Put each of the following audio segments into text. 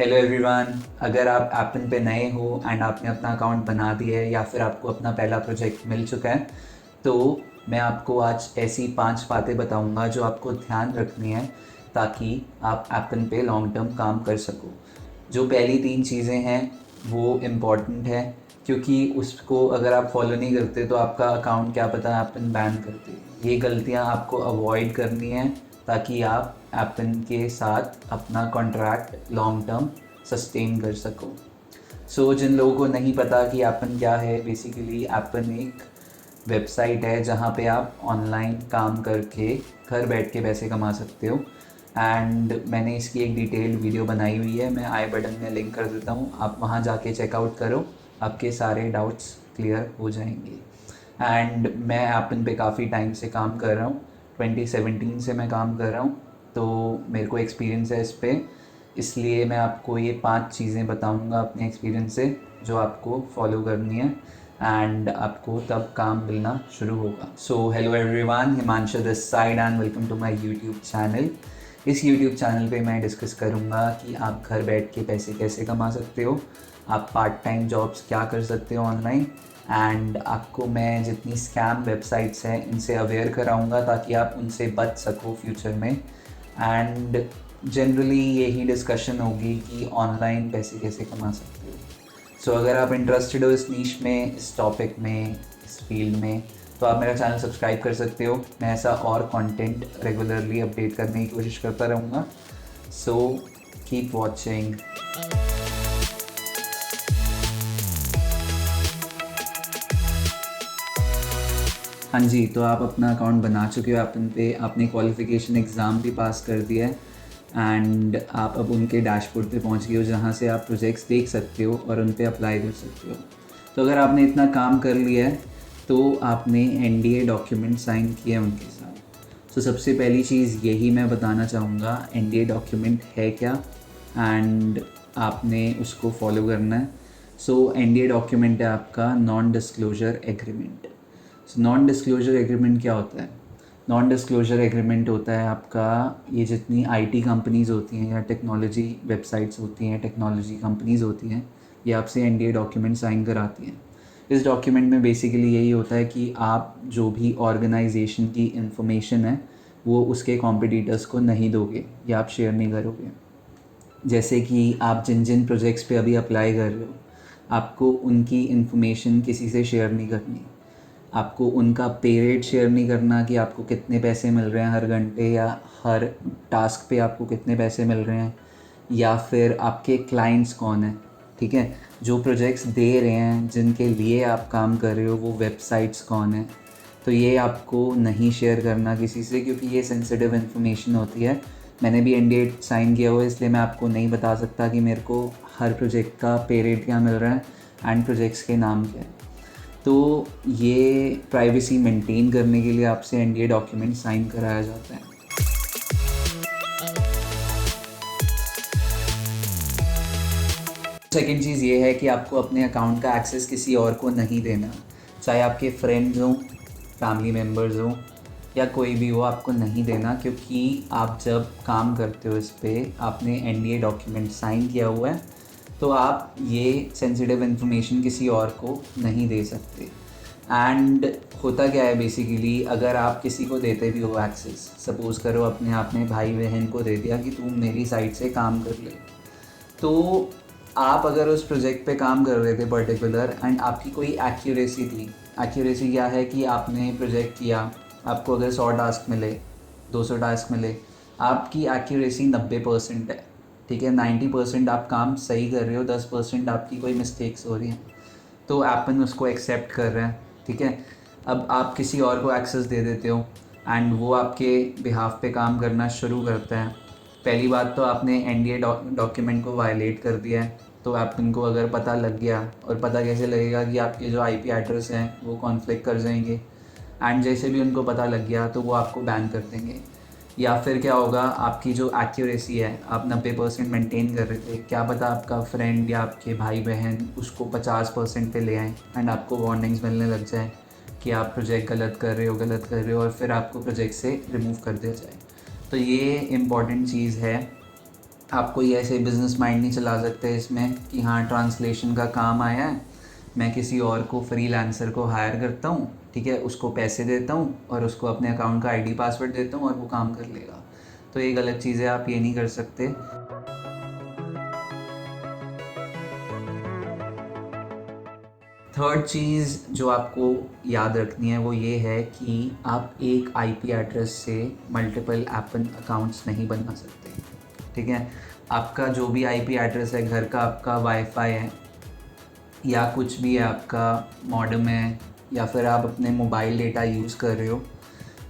Hello everyone. अगर आप एप्पन पे नए हो एंड आपने अपना अकाउंट बना दिया है या फिर आपको अपना पहला प्रोजेक्ट मिल चुका है, तो मैं आपको आज ऐसी 5 बातें बताऊंगा जो आपको ध्यान रखनी है ताकि आप एप्पन पे लॉन्ग टर्म काम कर सको। जो पहली 3 चीज़ें हैं वो इम्पॉर्टेंट है, क्योंकि उसको अगर आप फॉलो नहीं करते तो आपका अकाउंट क्या पता एप्पन बैन कर दे। ये गलतियाँ आपको अवॉइड करनी है ताकि आप एप्पन के साथ अपना कॉन्ट्रैक्ट लॉन्ग टर्म सस्टेन कर सको। जिन लोगों को नहीं पता कि एप्पन क्या है, बेसिकली एप्पन एक वेबसाइट है जहाँ पे आप ऑनलाइन काम करके घर बैठ के पैसे कमा सकते हो। एंड मैंने इसकी एक डिटेल्ड वीडियो बनाई हुई है, मैं आई बटन में लिंक कर देता हूँ, आप वहाँ जाके चेकआउट करो, आपके सारे डाउट्स क्लियर हो जाएंगे। एंड मैं एप्पन पे काफ़ी टाइम से काम कर रहा हूँ, 2017 से मैं काम कर रहा हूँ, तो मेरे को एक्सपीरियंस है इस पर। इसलिए मैं आपको ये 5 चीज़ें बताऊँगा अपने एक्सपीरियंस से जो आपको फॉलो करनी है एंड आपको तब काम मिलना शुरू होगा। Hello everyone, Himanshu this side and welcome to my YouTube channel. इस यूट्यूब चैनल पे मैं डिस्कस करूँगा कि आप घर बैठ के पैसे कैसे कमा सकते हो, आप पार्ट टाइम जॉब्स क्या कर सकते हो ऑनलाइन, एंड आपको मैं जितनी स्कैम वेबसाइट्स हैं इनसे अवेयर कराऊँगा ताकि आप उनसे बच सको फ्यूचर में। एंड जनरली यही डिस्कशन होगी कि ऑनलाइन पैसे कैसे कमा सकते हो। अगर आप इंटरेस्टेड हो इस नीश में, इस टॉपिक में, इस फील्ड में, तो आप मेरा चैनल सब्सक्राइब कर सकते हो। मैं ऐसा और कंटेंट रेगुलरली अपडेट करने की कोशिश करता रहूँगा। Keep watching. हाँ जी, तो आप अपना अकाउंट बना चुके हो एप्पन पे, आपने क्वालिफ़िकेशन एग्ज़ाम भी पास कर दिया है एंड आप अब उनके डैशबोर्ड पे पहुंच गए हो जहाँ से आप प्रोजेक्ट्स देख सकते हो और उन पे अप्लाई कर सकते हो। तो अगर आपने इतना काम कर लिया है तो आपने एनडीए डॉक्यूमेंट साइन किए हैं उनके साथ। सबसे पहली चीज़ यही मैं बताना चाहूँगा, एनडीए डॉक्यूमेंट है क्या एंड आपने उसको फॉलो करना है। एनडीए डॉक्यूमेंट है आपका non disclosure agreement. Non disclosure agreement क्या होता है? नॉन डिस्क्लोजर एग्रीमेंट होता है आपका, ये जितनी आईटी कंपनीज़ होती हैं या टेक्नोलॉजी वेबसाइट्स होती हैं, टेक्नोलॉजी कंपनीज़ होती हैं, ये आपसे एनडीए डॉक्यूमेंट साइन कराती हैं। इस डॉक्यूमेंट में बेसिकली यही होता है कि आप जो भी ऑर्गेनाइजेशन की इंफॉर्मेशन है वो उसके कॉम्पिटिटर्स को नहीं दोगे या आप शेयर नहीं करोगे। जैसे कि आप जिन जिन प्रोजेक्ट्स पे अभी अप्लाई कर रहे हो, आपको उनकी इन्फॉर्मेशन किसी से शेयर नहीं करनी। आपको उनका पे रेट शेयर नहीं करना कि आपको कितने पैसे मिल रहे हैं हर घंटे या हर टास्क पे आपको कितने पैसे मिल रहे हैं, या फिर आपके क्लाइंट्स कौन हैं। ठीक है, जो प्रोजेक्ट्स दे रहे हैं, जिनके लिए आप काम कर रहे हो, वो वेबसाइट्स कौन है, तो ये आपको नहीं शेयर करना किसी से, क्योंकि ये सेंसिटिव इन्फॉर्मेशन होती है। मैंने भी एनडीए साइन किया हुआ है, इसलिए मैं आपको नहीं बता सकता कि मेरे को हर प्रोजेक्ट का पे रेट क्या मिल रहा है एंड प्रोजेक्ट्स के नाम क्या है। तो ये प्राइवेसी मेंटेन करने के लिए आपसे एनडीए डॉक्यूमेंट साइन कराया जाता है। सेकेंड चीज़ ये है कि आपको अपने अकाउंट का एक्सेस किसी और को नहीं देना, चाहे आपके फ्रेंड्स हों, फैमिली मेम्बर्स हों या कोई भी हो, आपको नहीं देना, क्योंकि आप जब काम करते हो इस पर, आपने एनडीए डॉक्यूमेंट साइन किया हुआ है, तो आप ये सेंसिटिव इन्फॉर्मेशन किसी और को नहीं दे सकते। एंड होता क्या है बेसिकली, अगर आप किसी को देते भी हो एक्सेस, सपोज़ करो अपने आपने भाई बहन को दे दिया कि तुम मेरी साइड से काम कर ले, तो आप अगर उस प्रोजेक्ट पे काम कर रहे थे पर्टिकुलर एंड आपकी कोई एक्यूरेसी थी, एक्यूरेसी क्या है कि आपने प्रोजेक्ट किया, आपको अगर 100 टास्क मिले, 200 टास्क मिले, आपकी एक्यूरेसी 90% है। ठीक है, 90% आप काम सही कर रहे हो, 10% आपकी कोई मिस्टेक्स हो रही हैं, तो एप्पन उसको एक्सेप्ट कर रहे हैं। ठीक है, अब आप किसी और को एक्सेस दे देते हो एंड वो आपके बिहाफ पे काम करना शुरू करता है। पहली बात तो आपने एनडीए डॉक्यूमेंट को वायलेट कर दिया है, तो एप्पन को अगर पता लग गया, और पता कैसे लगेगा कि आपके जो आईपी एड्रेस हैं वो कॉन्फ्लिक्ट कर जाएंगे, एंड जैसे भी उनको पता लग गया तो वो आपको बैन कर देंगे। या फिर क्या होगा, आपकी जो एक्यूरेसी है, आप 90% मेंटेन कर रहे थे, क्या पता आपका फ्रेंड या आपके भाई बहन उसको 50% पे ले आए एंड आपको वार्निंग्स मिलने लग जाए कि आप प्रोजेक्ट गलत कर रहे हो, गलत कर रहे हो, और फिर आपको प्रोजेक्ट से रिमूव कर दिया जाए। तो ये इम्पॉर्टेंट चीज़ है आप कोई ऐसे बिज़नेस माइंड नहीं चला सकते इसमें कि हाँ ट्रांसलेशन का काम आया है, मैं किसी और को फ्रीलांसर को हायर करता हूँ, ठीक है, उसको पैसे देता हूँ और उसको अपने अकाउंट का आईडी पासवर्ड देता हूँ और वो काम कर लेगा। तो ये गलत चीज़ है, आप ये नहीं कर सकते। थर्ड चीज़ जो आपको याद रखनी है वो ये है कि आप एक आईपी एड्रेस से मल्टीपल एपन अकाउंट्स नहीं बना सकते, ठीक है। आपका जो भी आईपी एड्रेस है, घर का आपका वाईफाई है या कुछ भी है, आपका मॉडेम है या फिर आप अपने मोबाइल डेटा यूज़ कर रहे हो,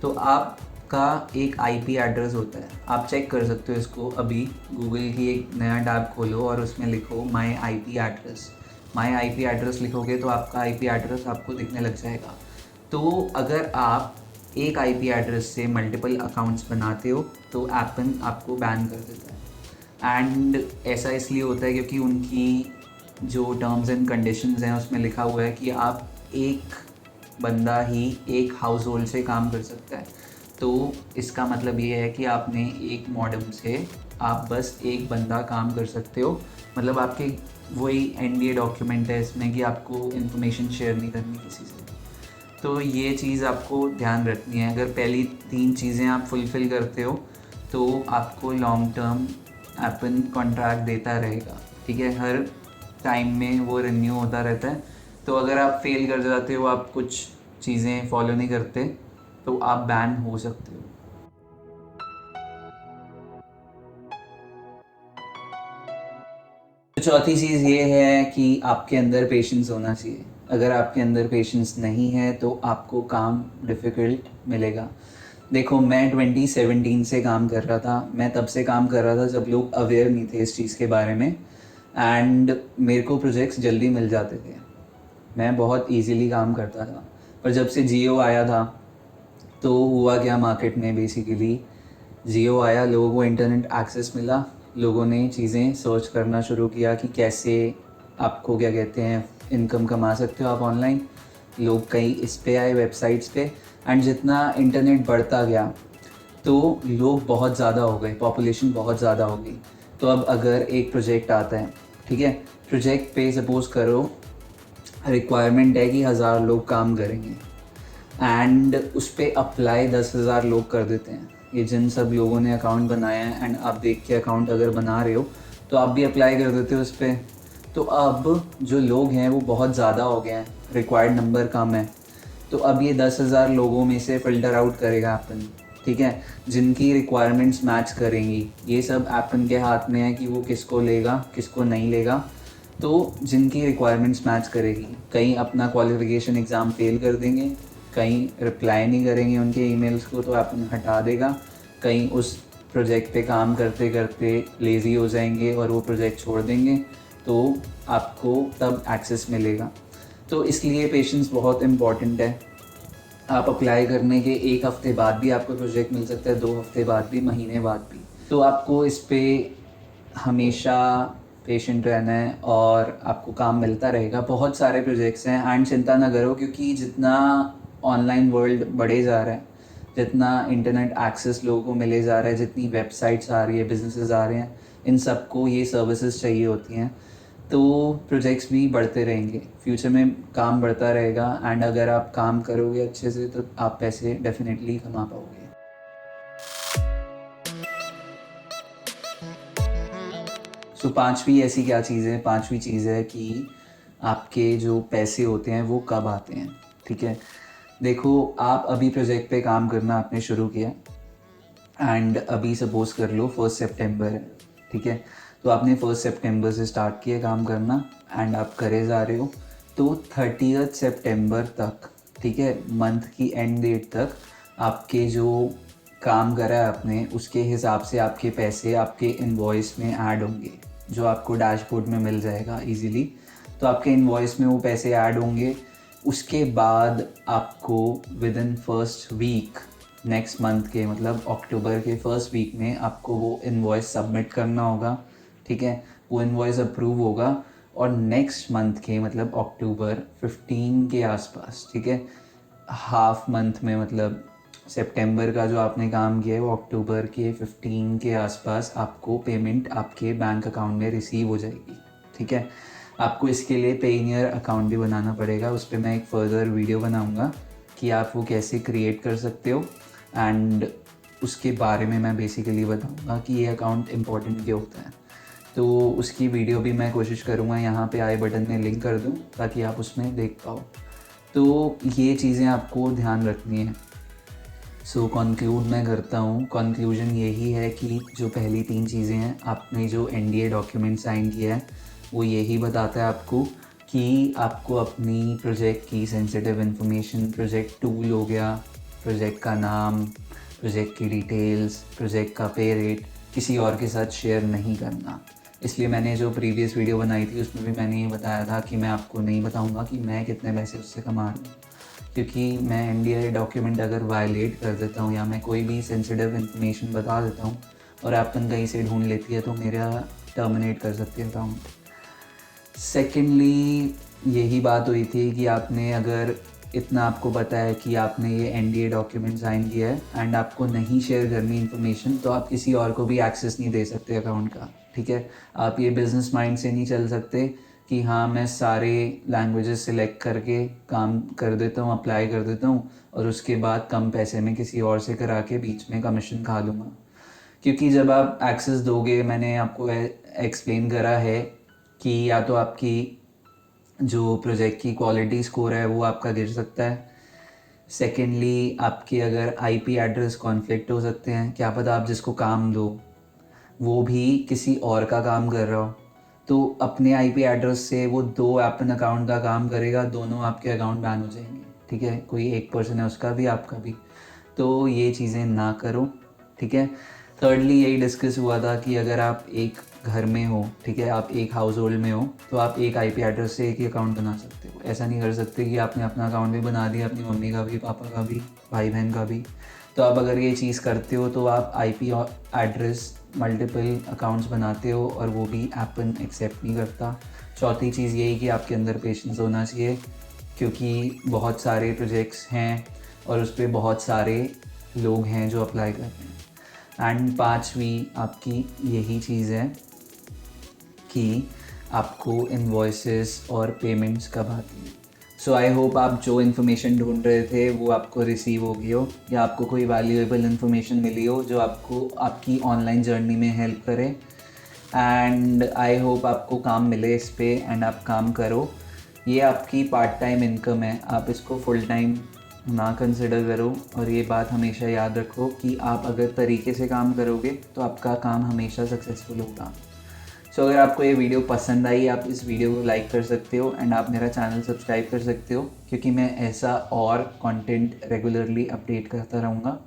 तो आपका एक आईपी एड्रेस होता है। आप चेक कर सकते हो इसको, अभी गूगल की एक नया टैब खोलो और उसमें लिखो माई आईपी एड्रेस। माई आईपी एड्रेस लिखोगे तो आपका आईपी एड्रेस आपको दिखने लग जाएगा। तो अगर आप एक आईपी एड्रेस से मल्टीपल अकाउंट्स बनाते हो तो एप्पल आपको बैन कर देता है। एंड ऐसा इसलिए होता है क्योंकि उनकी जो टर्म्स एंड कंडीशंस हैं उसमें लिखा हुआ है कि आप एक बंदा ही एक हाउस होल्ड से काम कर सकता है। तो इसका मतलब ये है कि आपने एक मॉडेम से आप बस एक बंदा काम कर सकते हो, मतलब आपके वही एनडीए डॉक्यूमेंट है इसमें कि आपको इन्फॉर्मेशन शेयर नहीं करनी किसी से। तो ये चीज़ आपको ध्यान रखनी है। अगर पहली 3 चीज़ें आप फुलफ़िल करते हो तो आपको लॉन्ग टर्म एप्पल कॉन्ट्रैक्ट देता रहेगा, ठीक है, हर टाइम में वो रिन्यू होता रहता है। तो अगर आप फेल कर जाते हो, आप कुछ चीज़ें फॉलो नहीं करते, तो आप बैन हो सकते हो। तो चौथी चीज़ ये है कि आपके अंदर पेशेंस होना चाहिए। अगर आपके अंदर पेशेंस नहीं है तो आपको काम डिफ़िकल्ट मिलेगा। देखो, मैं 2017 से काम कर रहा था। मैं तब से काम कर रहा था जब लोग अवेयर नहीं थे इस चीज़ के बारे में, एंड मेरे को प्रोजेक्ट्स जल्दी मिल जाते थे। मैं बहुत इजीली काम करता था। पर जब से जियो आया था तो हुआ क्या, मार्केट में बेसिकली जियो आया, लोगों को इंटरनेट एक्सेस मिला, लोगों ने चीज़ें सर्च करना शुरू किया कि कैसे आपको क्या कहते हैं इनकम कमा सकते हो आप ऑनलाइन। लोग कई इस पे आए, वेबसाइट्स पे। एंड जितना इंटरनेट बढ़ता गया तो लोग बहुत ज़्यादा हो गए, पॉपुलेशन बहुत ज़्यादा हो गई। तो अब अगर एक प्रोजेक्ट आता है, ठीक है, प्रोजेक्ट पे सपोज़ करो रिक्वायरमेंट है कि 1000 लोग काम करेंगे, एंड उस पर अप्लाई 10,000 लोग कर देते हैं। ये जिन सब लोगों ने अकाउंट बनाया है, एंड आप देख के अकाउंट अगर बना रहे हो तो आप भी अप्लाई कर देते हो उस पर। तो अब जो लोग हैं वो बहुत ज़्यादा हो गए हैं, रिक्वायर्ड नंबर कम है। तो अब ये 10,000 लोगों में से फ़िल्टर आउट करेगा एप्पन, ठीक है, जिनकी रिक्वायरमेंट्स मैच करेंगी। ये सब एप्पन के हाथ में है कि वो किसको लेगा किसको नहीं लेगा। तो जिनकी रिक्वायरमेंट्स मैच करेगी, कहीं अपना क्वालिफ़िकेशन एग्ज़ाम फेल कर देंगे, कहीं रिप्लाई नहीं करेंगे उनके ईमेल्स को तो एप्पन हटा देगा, कहीं उस प्रोजेक्ट पे काम करते करते लेज़ी हो जाएंगे और वो प्रोजेक्ट छोड़ देंगे, तो आपको तब एक्सेस मिलेगा। तो इसलिए पेशेंस बहुत इम्पॉर्टेंट है। आप अप्लाई करने के 1 हफ़्ते बाद भी आपको प्रोजेक्ट मिल सकता है, 2 हफ़्ते बाद भी, महीने बाद भी। तो आपको इस पे हमेशा पेशेंट रहना है और आपको काम मिलता रहेगा। बहुत सारे प्रोजेक्ट्स हैं, एंड चिंता ना करो क्योंकि जितना ऑनलाइन वर्ल्ड बढ़े जा रहा है, जितना इंटरनेट एक्सेस लोगों को मिले जा रहा है, जितनी वेबसाइट्स आ रही है, बिजनेसेस आ रहे हैं, इन सबको ये सर्विसेज चाहिए होती हैं। तो प्रोजेक्ट्स भी बढ़ते रहेंगे, फ्यूचर में काम बढ़ता रहेगा, एंड अगर आप काम करोगे अच्छे से तो आप पैसे डेफिनेटली कमा पाओगे। सो पांचवी ऐसी क्या चीज़ है, पांचवी चीज़ है कि आपके जो पैसे होते हैं वो कब आते हैं, ठीक है। देखो, आप अभी प्रोजेक्ट पे काम करना आपने शुरू किया, एंड अभी सपोज़ कर लो 1 सितंबर है, ठीक है। तो आपने 1 सितंबर से स्टार्ट किया काम करना, एंड आप करे जा रहे हो, तो 30 सितंबर तक, ठीक है, मंथ की एंड डेट तक आपके जो काम करा है आपने उसके हिसाब से आपके पैसे आपके इनवॉइस में ऐड होंगे, जो आपको डैशबोर्ड में मिल जाएगा इजीली। तो आपके इनवॉइस में वो पैसे ऐड होंगे। उसके बाद आपको within first week next month के, मतलब अक्टूबर के फर्स्ट वीक में आपको वो इनवॉइस सबमिट करना होगा, ठीक है। वो इनवॉइस अप्रूव होगा और नेक्स्ट मंथ के, मतलब अक्टूबर 15 के आसपास, ठीक है, हाफ मंथ में, मतलब सितंबर का जो आपने काम किया है वो अक्टूबर के 15 के आसपास आपको पेमेंट आपके बैंक अकाउंट में रिसीव हो जाएगी, ठीक है। आपको इसके लिए पेनियर अकाउंट भी बनाना पड़ेगा, उस पर मैं एक फर्दर वीडियो बनाऊंगा कि आप वो कैसे क्रिएट कर सकते हो, एंड उसके बारे में मैं बेसिकली बताऊंगा कि ये अकाउंट इम्पोर्टेंट क्यों होता है। तो उसकी वीडियो भी मैं कोशिश करूँगा यहाँ पे आई बटन में लिंक कर दूँ ताकि आप उसमें देख पाओ। तो ये चीज़ें आपको ध्यान रखनी है। सो कंक्लूड मैं करता हूँ, कंक्लूजन यही है कि जो पहली 3 चीज़ें हैं, आपने जो एनडीए डॉक्यूमेंट साइन किया है वो यही बताता है आपको कि आपको अपनी प्रोजेक्ट की सेंसिटिव इन्फॉर्मेशन, प्रोजेक्ट टूल हो गया, प्रोजेक्ट का नाम, प्रोजेक्ट की डिटेल्स, प्रोजेक्ट का पे रेट किसी और के साथ शेयर नहीं करना। इसलिए मैंने जो प्रीवियस वीडियो बनाई थी उसमें भी मैंने ये बताया था कि मैं आपको नहीं बताऊंगा कि मैं कितने पैसे उससे कमा रहा हूँ, क्योंकि मैं एनडीए डॉक्यूमेंट अगर वायलेट कर देता हूँ या मैं कोई भी सेंसिटिव इन्फॉर्मेशन बता देता हूँ और एप्पल कहीं से ढूंढ लेती है तो मेरा टर्मिनेट कर सकती है अकाउंट। सेकेंडली यही बात हुई थी कि आपने अगर इतना आपको पता है कि आपने ये एनडीए डॉक्यूमेंट साइन किया है एंड आपको नहीं शेयर करनी इन्फॉर्मेशन, तो आप किसी और को भी एक्सेस नहीं दे सकते अकाउंट का, ठीक है। आप ये बिजनेस माइंड से नहीं चल सकते कि हाँ मैं सारे लैंग्वेजेस सिलेक्ट करके काम कर देता हूँ, अप्लाई कर देता हूँ और उसके बाद कम पैसे में किसी और से करा के बीच में कमीशन खा लूँगा। क्योंकि जब आप एक्सेस दोगे, मैंने आपको एक्सप्लेन करा है कि या तो आपकी जो प्रोजेक्ट की क्वालिटी स्कोर है वो आपका गिर सकता है। सेकेंडली आपके अगर आईपी एड्रेस कॉन्फ्लिक्ट हो सकते हैं, क्या पता आप जिसको काम दो वो भी किसी और का काम कर रहा हो, तो अपने आईपी एड्रेस से वो 2 एप्पल अकाउंट का काम करेगा, दोनों आपके अकाउंट बैन हो जाएंगे, ठीक है। कोई एक पर्सन है उसका भी आपका भी, तो ये चीज़ें ना करो, ठीक है। थर्डली यही डिस्कस हुआ था कि अगर आप एक घर में हो, ठीक है, आप एक हाउस होल्ड में हो, तो आप एक आईपी एड्रेस से एक ही अकाउंट बना सकते हो। ऐसा नहीं कर सकते कि आपने अपना अकाउंट भी बना दिया, अपनी मम्मी का भी, पापा का भी, भाई बहन का भी। तो आप अगर ये चीज़ करते हो तो आप आईपी एड्रेस मल्टीपल अकाउंट्स बनाते हो और वो भी एप्पल एक्सेप्ट नहीं करता। चौथी चीज़ यही कि आपके अंदर पेशेंस होना चाहिए, क्योंकि बहुत सारे प्रोजेक्ट्स हैं और उस पर बहुत सारे लोग हैं जो अप्लाई कर रहे हैं। एंड पांचवी आपकी यही चीज़ है कि आपको इनवॉइसेस और पेमेंट्स कब आती है। सो आई होप आप जो इन्फॉर्मेशन ढूंढ रहे थे वो आपको रिसीव हो गई हो, या आपको कोई वैल्यूएबल इन्फॉर्मेशन मिली हो जो आपको आपकी ऑनलाइन जर्नी में हेल्प करे। एंड आई होप आपको काम मिले इस पे एंड आप काम करो। ये आपकी पार्ट टाइम इनकम है, आप इसको फुल टाइम ना कंसिडर करो। और ये बात हमेशा याद रखो कि आप अगर तरीके से काम करोगे तो आपका काम हमेशा सक्सेसफुल होगा। सो अगर आपको ये वीडियो पसंद आई, आप इस वीडियो को लाइक कर सकते हो एंड आप मेरा चैनल सब्सक्राइब कर सकते हो, क्योंकि मैं ऐसा और कंटेंट रेगुलरली अपडेट करता रहूँगा।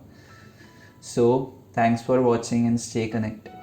So thanks for watching and stay connected.